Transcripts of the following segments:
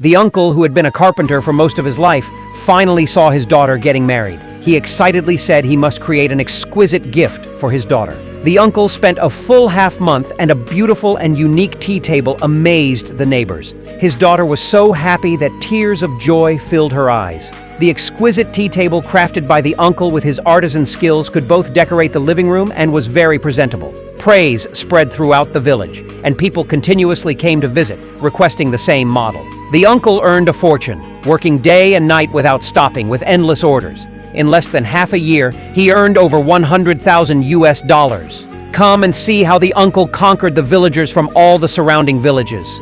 The uncle, who had been a carpenter for most of his life, finally saw his daughter getting married. He excitedly said he must create an exquisite gift for his daughter. The uncle spent a full half-month, and a beautiful and unique tea table amazed the neighbors. His daughter was so happy that tears of joy filled her eyes. The exquisite tea table crafted by the uncle with his artisan skills could both decorate the living room and was very presentable. Praise spread throughout the village, and people continuously came to visit, requesting the same model. The uncle earned a fortune, working day and night without stopping with endless orders. In less than half a year, he earned over 100,000 US. Come and see how the uncle conquered the villagers from all the surrounding villages.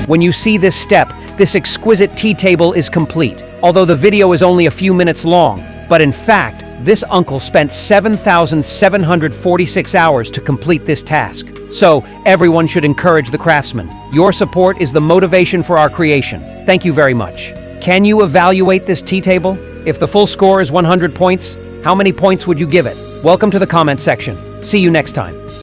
When you see this step, this exquisite tea table is complete. Although the video is only a few minutes long, but in fact, this uncle spent 7,746 hours to complete this task. So, everyone should encourage the craftsman. Your support is the motivation for our creation. Thank you very much. Can you evaluate this tea table? If the full score is 100 points, how many points would you give it? Welcome to the comment section. See you next time.